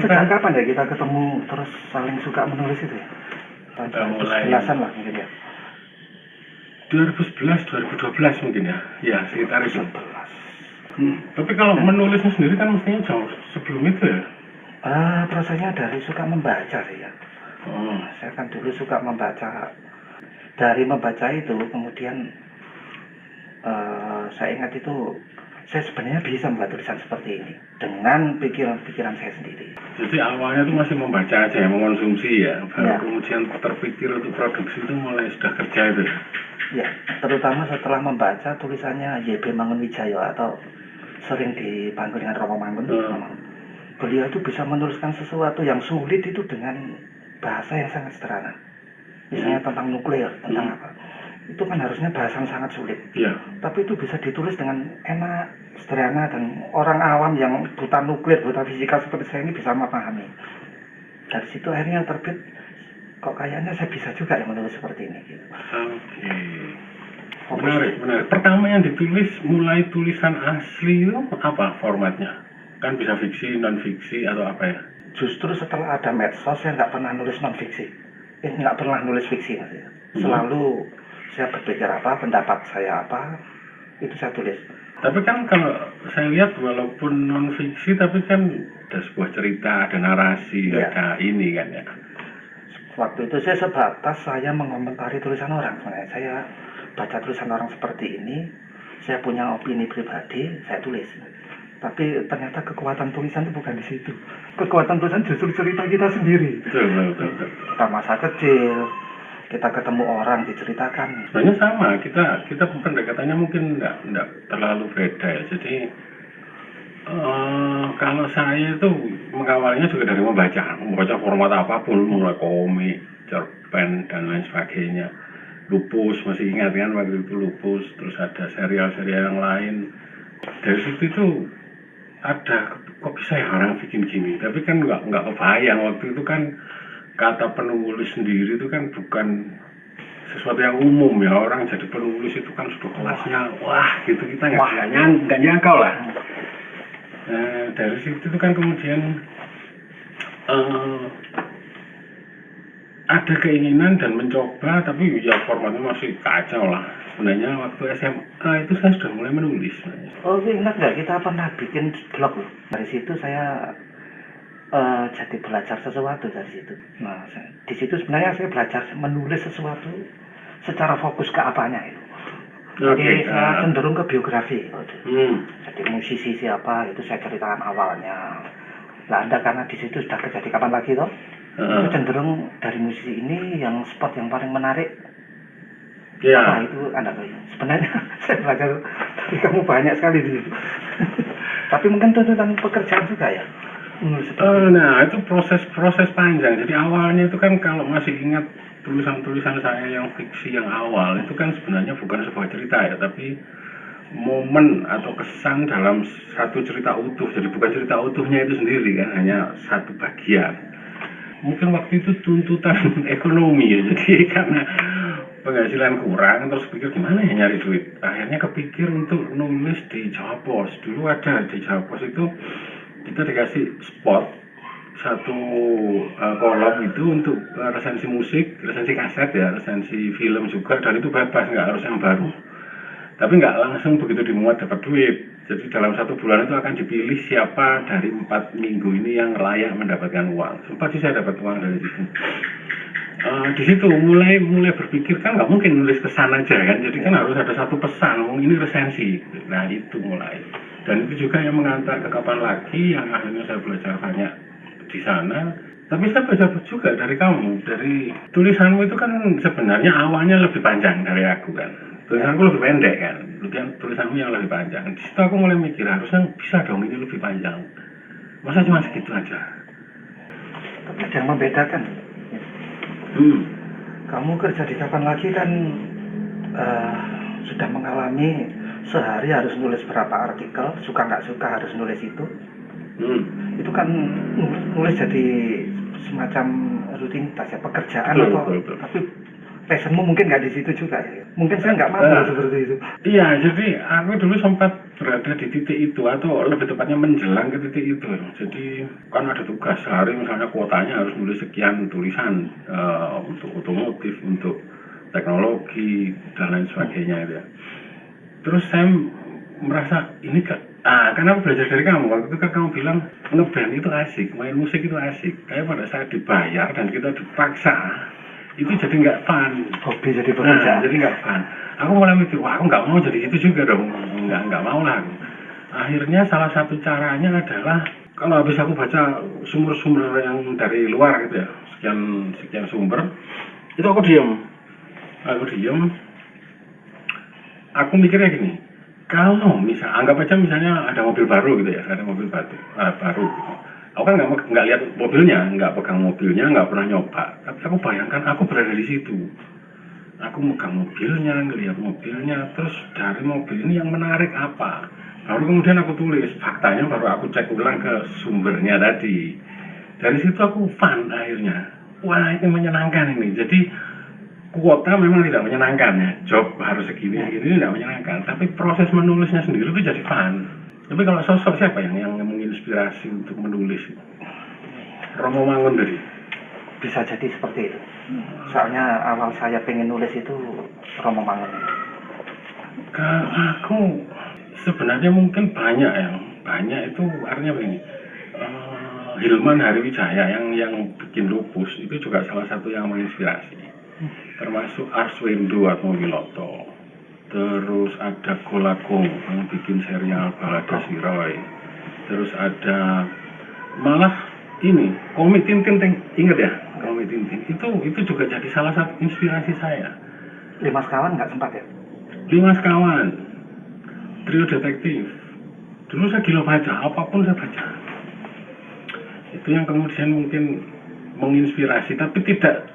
Sejak kapan ya kita ketemu terus saling suka menulis itu ya? Tahun 2011-an lah mungkin ya. 2011, 2012 mungkin ya. Ya, sekitar itu. Tapi kalau menulisnya sendiri kan mestinya jauh sebelum itu ya? Prosesnya dari suka membaca sih ya. Saya kan dulu suka membaca. Dari membaca itu kemudian saya ingat itu saya sebenarnya bisa membuat tulisan seperti ini dengan pikiran-pikiran saya sendiri. Jadi awalnya itu masih membaca aja ya, mengkonsumsi ya, baru kemudian terpikir untuk produksi itu mulai sudah kerja itu ya? Ya, terutama setelah membaca tulisannya Y.B. Mangunwijaya atau sering dipanggil dengan Romo Mangun. Beliau itu bisa menuliskan sesuatu yang sulit itu dengan bahasa yang sangat sederhana. Misalnya tentang nuklir, tentang apa. Itu kan harusnya bahasa yang sangat sulit. Tapi itu bisa ditulis dengan enak, sederhana, dan orang awam yang buta nuklir, buta fisika seperti saya ini bisa memahami. Dari situ akhirnya terbit, kok kayaknya saya bisa juga ya menulis seperti ini. Gitu. Menarik. Pertama yang ditulis, mulai tulisan asli itu apa formatnya? Kan bisa fiksi, non-fiksi, atau apa ya? Justru setelah ada medsos, saya nggak pernah nulis non-fiksi. Nggak pernah nulis fiksi. Selalu saya berpikir apa, pendapat saya apa, itu saya tulis. Tapi kan kalau saya lihat walaupun non-fiksi, tapi kan ada sebuah cerita, ada narasi, ada ini kan ya. Waktu itu saya sebatas saya mengomentari tulisan orang sebenarnya. Saya baca tulisan orang seperti ini, saya punya opini pribadi, saya tulis. Tapi ternyata kekuatan tulisan itu bukan di situ. Kekuatan tulisan justru cerita kita sendiri. Betul. Kita masa kecil, kita ketemu orang diceritakan. Sebenarnya sama, kita pendekatannya mungkin enggak terlalu beda ya. Jadi kalau saya itu mengawalnya juga dari membaca format apapun, mulai komik, cerpen dan lain sebagainya. Lupus, masih ingat kan waktu itu Lupus, terus ada serial-serial yang lain. Dari situ itu ada, kok bisa ya orang bikin gini, tapi kan nggak kebayang waktu itu kan kata penulis sendiri itu kan bukan sesuatu yang umum ya, orang jadi penulis itu kan sudah kelasnya wah gitu, kita nggak nyangkau lah. Nah, dari situ itu kan kemudian ada keinginan dan mencoba, tapi ya formatnya masih kacau lah. Sebenarnya waktu SMA itu saya sudah mulai menulis. Ingat nggak kita pernah bikin blog loh. Dari situ saya jadi belajar sesuatu dari situ. Nah, di situ sebenarnya saya belajar menulis sesuatu secara fokus ke apanya itu. Jadi saya cenderung ke biografi. Jadi musisi siapa itu saya ceritakan awalnya. Nah, Anda karena di situ sudah kerja di kapan lagi toh? Itu cenderung dari musisi ini yang spot yang paling menarik. Nah, itu Anda tahu. Sebenarnya saya belajar dari kamu banyak sekali di situ. Tapi mungkin tuntutan pekerjaan juga ya. Nah, itu proses panjang. Jadi awalnya itu kan kalau masih ingat tulisan-tulisan saya yang fiksi yang awal itu kan sebenarnya bukan sebuah cerita ya, tapi momen atau kesan dalam satu cerita utuh. Jadi bukan cerita utuhnya itu sendiri kan, hanya satu bagian. Mungkin waktu itu tuntutan ekonomi ya, jadi karena penghasilan kurang terus pikir gimana ya nyari duit. Akhirnya kepikir untuk nulis di Jawa Pos. Dulu ada di Jawa Pos itu kita dikasih spot satu kolom itu untuk resensi musik, resensi kaset ya, resensi film juga, dan itu bebas, nggak harus yang baru. Tapi nggak langsung begitu dimuat dapat duit. Jadi dalam 1 bulan itu akan dipilih siapa dari 4 minggu ini yang layak mendapatkan uang. Sempat sih saya dapat uang dari situ. Di situ mulai berpikir kan nggak mungkin nulis pesan aja kan, jadi kan harus ada satu pesan, ini resensi. Nah itu mulai, dan itu juga yang mengantar ke kapan lagi yang akhirnya saya belajar banyak di sana. Tapi saya belajar juga dari kamu, dari tulisanmu itu kan sebenarnya awalnya lebih panjang dari aku kan. Tulisanku lebih pendek kan, tulisanmu yang lebih panjang. Di situ aku mulai mikir harusnya bisa dong ini lebih panjang. Masa cuma segitu aja? Tapi ada yang membedakan. Kamu kerja di kapan lagi kan sudah mengalami sehari harus nulis berapa artikel, suka nggak suka harus nulis itu. Itu kan nulis jadi semacam rutinitas ya, pekerjaan betul. Tapi passionmu mungkin nggak di situ juga ya. Mungkin saya nggak mampu seperti itu. Iya, jadi aku dulu sempat berada di titik itu atau lebih tepatnya menjelang ke titik itu. Jadi kan ada tugas sehari misalnya kuotanya harus nulis sekian tulisan untuk otomotif, untuk teknologi dan lain sebagainya gitu ya. Terus saya merasa ini karena aku belajar dari kamu waktu itu kan kamu bilang ngeband itu asik, main musik itu asik. Kayak pada saat dibayar dan kita dipaksa itu jadi nggak fun. Hobi jadi pekerjaan. Jadi nggak fun. Aku mulai mikir, wah aku nggak mau jadi itu juga dong, nggak mau lah. Akhirnya salah satu caranya adalah kalau habis aku baca sumber-sumber yang dari luar gitu ya, sekian sumber, itu aku diem, aku mikirnya gini, kalau anggap aja misalnya ada mobil baru gitu ya, ada mobil baru gitu. Aku kan nggak lihat mobilnya, nggak pegang mobilnya, nggak pernah nyoba, tapi aku bayangkan aku berada di situ. Aku megang mobilnya, ngelihat mobilnya, terus dari mobil ini yang menarik apa? Baru kemudian aku tulis, faktanya baru aku cek ulang ke sumbernya tadi. Dari situ aku fun akhirnya. Wah ini menyenangkan ini. Jadi kuota memang tidak menyenangkan ya. Job harus segini tidak menyenangkan. Tapi proses menulisnya sendiri itu jadi fun. Tapi kalau sosok siapa yang menginspirasi untuk menulis? Romo Mangun tadi. Bisa jadi seperti itu. Soalnya awal saya pengen nulis itu Romo Mangun. Aku sebenarnya mungkin banyak itu artinya begini. Hilman Hariwijaya yang bikin Lupus itu juga salah satu yang menginspirasi. Termasuk Arswendo Atmowiloto. Terus ada Golagong yang bikin serial Balada Siroy. Terus ada malah ini komik Tintin, inget ya? Komik Tintin itu juga jadi salah satu inspirasi saya. 5 Sekawan nggak sempat ya? 5 Sekawan, Trio Detektif. Dulu saya gila baca, apapun saya baca. Itu yang kemudian mungkin menginspirasi, tapi tidak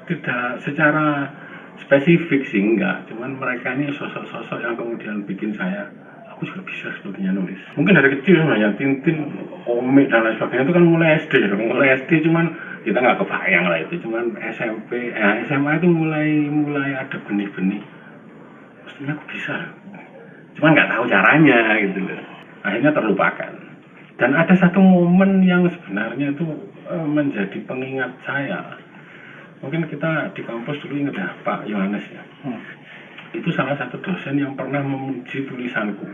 secara spesifik sih, enggak. Cuman mereka ini sosok-sosok yang kemudian bikin saya, aku juga bisa sebetulnya nulis. Mungkin dari kecil sebenarnya Tintin, komik dan lain sebagainya itu kan mulai SD cuman kita nggak kebayang lah itu. Cuman SMP, SMA itu mulai ada benih-benih. Mestinya aku bisa, cuman nggak tahu caranya gitu loh. Akhirnya terlupakan. Dan ada satu momen yang sebenarnya itu menjadi pengingat saya. Mungkin kita di kampus dulu ingat ya Pak Yohanes ya. Itu salah satu dosen yang pernah memuji tulisanku.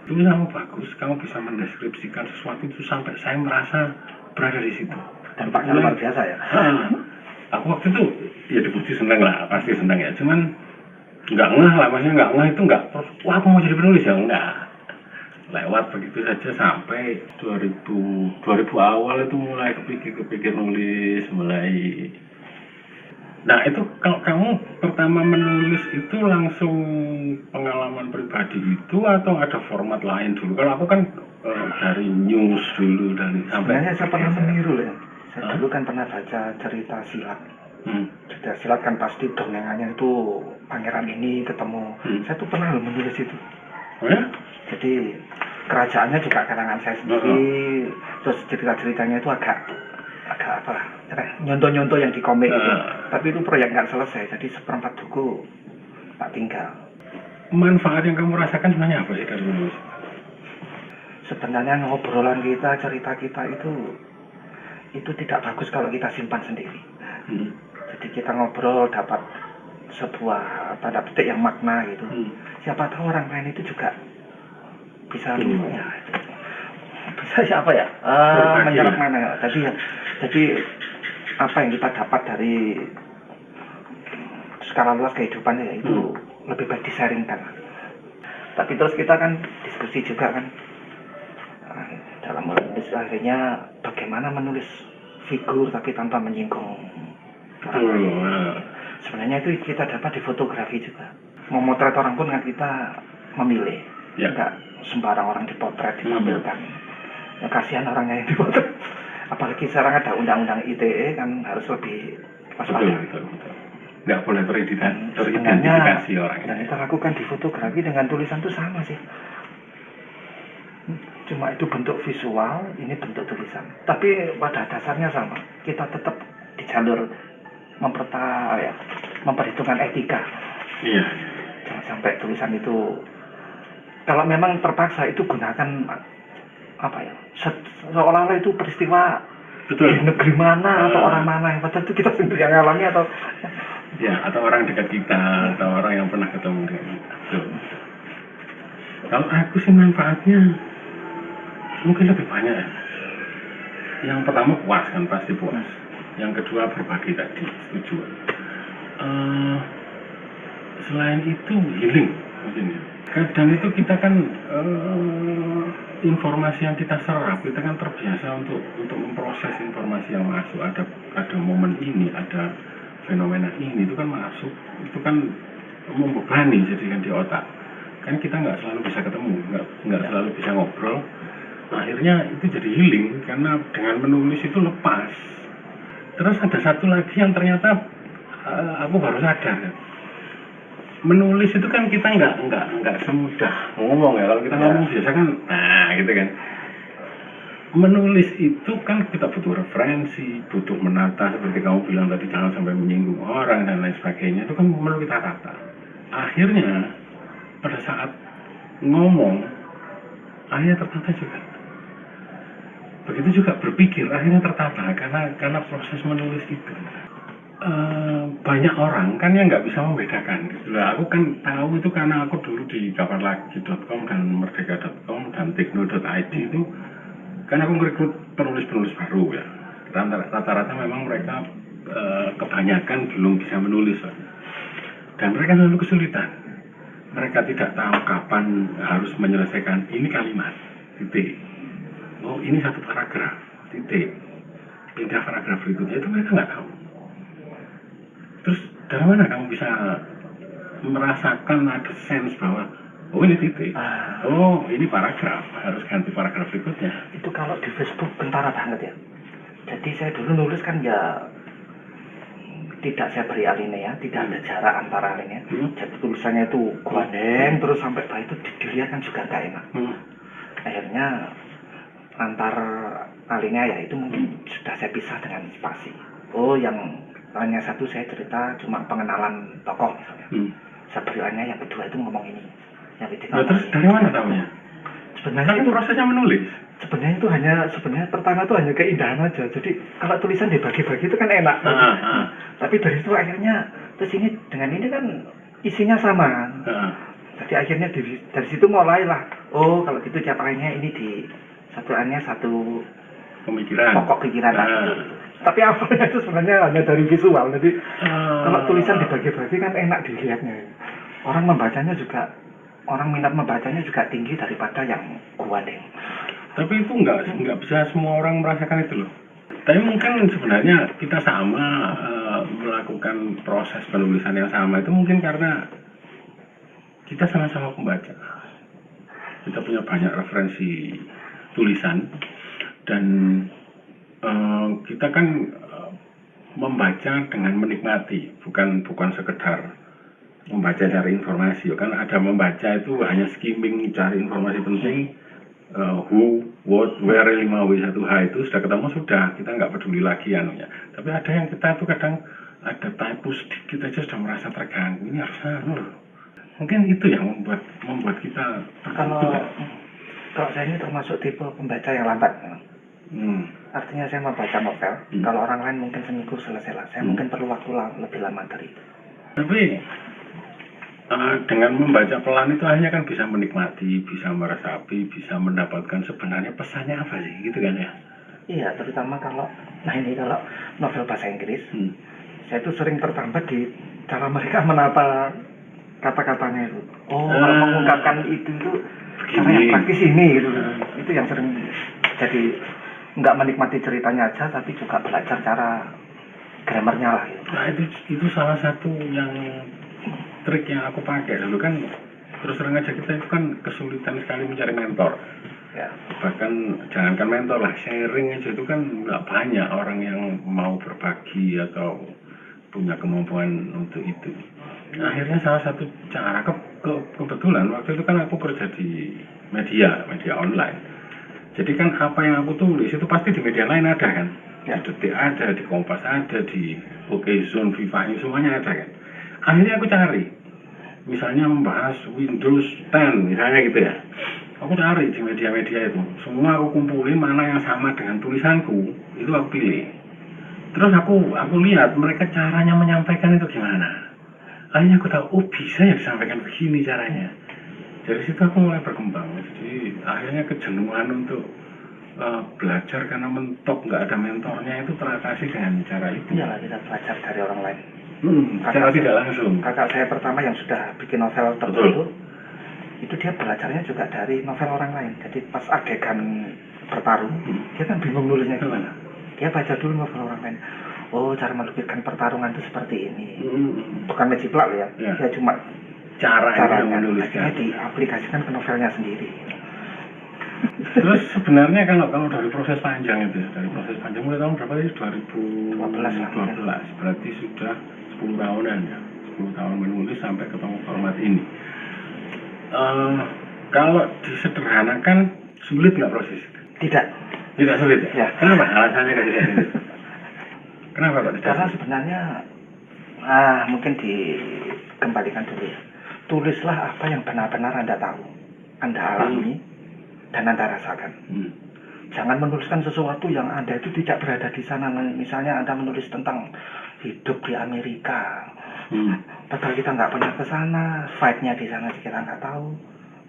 Tulisanmu bagus, kamu bisa mendeskripsikan sesuatu itu sampai saya merasa berada di situ. Dampaknya luar biasa ya. Aku waktu itu ya dipuji seneng lah, pasti seneng ya. Cuman nggak ngeh lah, maksudnya nggak ngeh itu nggak. Wah aku mau jadi penulis ya enggak. Lewat begitu saja sampai 2000 awal itu mulai kepikir nulis, mulai. Nah itu kalau kamu pertama menulis itu langsung pengalaman pribadi itu atau ada format lain dulu? Kalau aku kan dari news dulu dan sampai. Sebenarnya saya pernah meniru ya. Saya dulu kan pernah baca cerita silat. Cerita silat kan pasti dongengannya itu pangeran ini ketemu. Saya tuh pernah menulis itu. Oh ya? Jadi kerajaannya juga karangan saya sendiri. Terus cerita-ceritanya itu agak apa nyontoh-nyontoh yang di komik itu. Tapi itu proyek nggak selesai, jadi seperempat buku tak tinggal. Manfaat yang kamu rasakan sebenarnya apa sih dari menulis? Sebenarnya ngobrolan kita, cerita kita itu tidak bagus kalau kita simpan sendiri. Jadi kita ngobrol dapat sebuah tanda petik yang makna gitu. Siapa tahu orang lain itu juga bisa bisa siapa ya menyerap mana. Jadi apa yang kita dapat dari skala luas kehidupannya ya itu lebih baik disaringkan. Tapi terus kita kan diskusi juga kan dalam menulis, akhirnya bagaimana menulis figur tapi tanpa menyinggung orang lain. Sebenarnya itu kita dapat di fotografi juga. Memotret orang pun kan kita memilih, enggak sembarang orang dipotret ditampilkan. Ya, kasihan orangnya yang dipotret. Apalagi sekarang ada undang-undang ITE kan harus lebih waspada. Betul. Nggak boleh teridentifikasi orangnya. Dan kita lakukan di fotografi dengan tulisan itu sama sih. Cuma itu bentuk visual, ini bentuk tulisan. Tapi pada dasarnya sama. Kita tetap di jalur memperhitungkan etika. Iya. Jangan sampai tulisan itu kalau memang terpaksa itu gunakan apa ya, seolah-olah itu peristiwa Betul. di negeri mana atau orang mana yang padahal itu kita sendiri yang alami atau Ya, atau orang dekat kita, atau orang yang pernah ketemu dengan kita. Betul. Kalau aku sih manfaatnya mungkin lebih banyak ya. Yang pertama puas kan, pasti puas. Yang kedua berbagi tadi, setuju. Selain itu healing mungkin ya. Kadang itu kita kan informasi yang kita serap, kita kan terbiasa untuk memproses informasi yang masuk. Ada momen ini, ada fenomena ini, itu kan masuk, itu kan membebani jadi kan di otak. Kan kita nggak selalu bisa ketemu, nggak selalu bisa ngobrol. Akhirnya itu jadi healing karena dengan menulis itu lepas. Terus ada satu lagi yang ternyata aku baru sadar ya. Menulis itu kan kita nggak semudah ngomong ya. Kalau kita ngomong biasa kan gitu kan. Menulis itu kan kita butuh referensi, butuh menata seperti kamu bilang tadi, jangan sampai menyinggung orang dan lain sebagainya. Itu kan perlu kita tata. Akhirnya pada saat ngomong akhirnya tertata juga. Begitu juga berpikir akhirnya tertata karena proses menulis itu. Banyak orang kan yang nggak bisa membedakan. Nah, aku kan tahu itu karena aku dulu di kabarlagi.com dan merdeka.com dan tekno.id itu kan aku merekrut penulis-penulis baru ya. Rata-rata memang mereka kebanyakan belum bisa menulis dan mereka selalu kesulitan. Mereka tidak tahu kapan harus menyelesaikan ini kalimat, titik. Oh ini satu paragraf, titik. Pindah paragraf berikutnya, itu mereka nggak tahu. Terus dari mana kamu bisa merasakan ada sense bahwa oh ini titik, oh ini paragraf, harus ganti paragraf berikutnya. Itu kalau di Facebook kentara banget ya. Jadi saya dulu nulis kan ya tidak saya beri alinea, tidak ada jarak antara alinea. Jadi tulisannya itu gandeng terus sampai bawah itu dilihat kan juga nggak enak. Akhirnya antar alinea ya itu mungkin sudah saya pisah dengan spasi. Oh yang hanya satu saya cerita cuma pengenalan tokoh misalnya. Saya beri alinea, yang kedua itu ngomong ini. Nah, terus dari mana tahunya? Sebenarnya kan itu prosesnya menulis. Sebenarnya itu sebenarnya pertama itu hanya keindahan aja. Jadi kalau tulisan dibagi-bagi itu kan enak. Tapi dari itu akhirnya terus ini dengan ini kan isinya sama. Jadi akhirnya dari situ mulailah. Oh kalau gitu tiap lainnya ini di satu pemikiran. Pokok pikiran gitu. Tapi awalnya itu sebenarnya hanya dari visual. Jadi kalau tulisan dibagi-bagi kan enak dilihatnya. Orang minat membacanya juga tinggi daripada yang gandeng. Tapi itu nggak bisa semua orang merasakan itu loh. Tapi mungkin sebenarnya kita sama melakukan proses penulisan yang sama itu mungkin karena kita sama-sama pembaca. Kita punya banyak referensi tulisan dan kita kan membaca dengan menikmati, bukan sekedar membaca cari informasi. Kan ada membaca itu hanya skimming cari informasi penting. Who, what, where, 5W1H itu sudah ketemu sudah, kita nggak peduli lagi anunya. Tapi ada yang kita tuh kadang ada typo sedikit aja sudah merasa terganggu. Ini harusnya mungkin itu yang membuat kita kalau saya ini termasuk tipe pembaca yang lambat. Artinya saya membaca novel. Kalau orang lain mungkin seminggu selesai lah. Saya mungkin perlu waktu lebih lama dari itu. Tapi dengan membaca pelan itu hanya kan bisa menikmati, bisa meresapi, bisa mendapatkan sebenarnya pesannya apa sih, gitu kan ya? Iya, terutama kalau novel bahasa Inggris, saya itu sering tertambat di cara mereka menata kata-katanya itu. Kalau mengungkapkan itu cara yang praktis ini gitu. Itu yang sering jadi nggak menikmati ceritanya aja, tapi juga belajar cara grammarnya lah. Gitu. Nah itu salah satu yang trik yang aku pakai dulu kan, terus terang aja kita itu kan kesulitan sekali mencari mentor ya. Bahkan jangankan mentor lah, sharing aja itu kan nggak banyak orang yang mau berbagi atau punya kemampuan untuk itu. Akhirnya salah satu cara kebetulan waktu itu kan aku kerja di media online. Jadi kan apa yang aku tulis itu pasti di media lain ada kan, di Detik ada, di Kompas ada, di OKZone, Viva ini semuanya ada kan. Akhirnya aku cari misalnya membahas Windows 10 misalnya gitu ya, aku cari di media-media itu, semua aku kumpulin mana yang sama dengan tulisanku, itu aku pilih. Terus aku lihat mereka caranya menyampaikan itu gimana. Akhirnya aku tahu, oh bisa ya disampaikan begini caranya. Dari situ aku mulai berkembang. Jadi akhirnya kejenuhan untuk belajar karena mentok nggak ada mentornya itu teratasi dengan cara itu. Iyalah, kita belajar dari orang lain. Secara tidak langsung. Kakak saya pertama yang sudah bikin novel tertentu, itu dia belajarnya juga dari novel orang lain. Jadi pas adegan bertarung, dia kan bingung nulisnya gimana. Dia baca dulu novel orang lain. Oh, cara melukiskan pertarungan itu seperti ini. Bukan mejiplak ya. Dia cuma caranya menulisnya diaplikasikan ke novelnya sendiri. Terus sebenarnya kalau dari proses panjang itu, dari proses panjang mulai tahun berapa sih? 2012. Berarti sudah 10 tahunan ya. 10 tahun menulis sampai ketemu format ini. Kalau disederhanakan, sulit nggak proses itu? Tidak sulit ya? Kenapa? Alasannya nggak sulit? Kenapa Pak? Karena sebenarnya mungkin dikembalikan dulu ya. Tulislah apa yang benar-benar Anda tahu, Anda alami, dan Anda rasakan. Jangan menuliskan sesuatu yang Anda itu tidak berada di sana. Misalnya Anda menulis tentang hidup di Amerika, padahal kita nggak pernah ke sana, fight-nya di sana kita nggak tahu.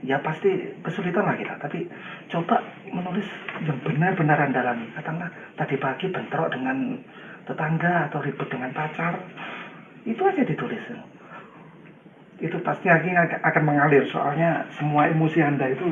Ya pasti kesulitan lah kita. Tapi coba menulis yang benar-benar Anda alami. Katakanlah tadi pagi bentrok dengan tetangga atau ribut dengan pacar, itu aja ditulis. Itu pasti akan mengalir, soalnya semua emosi Anda itu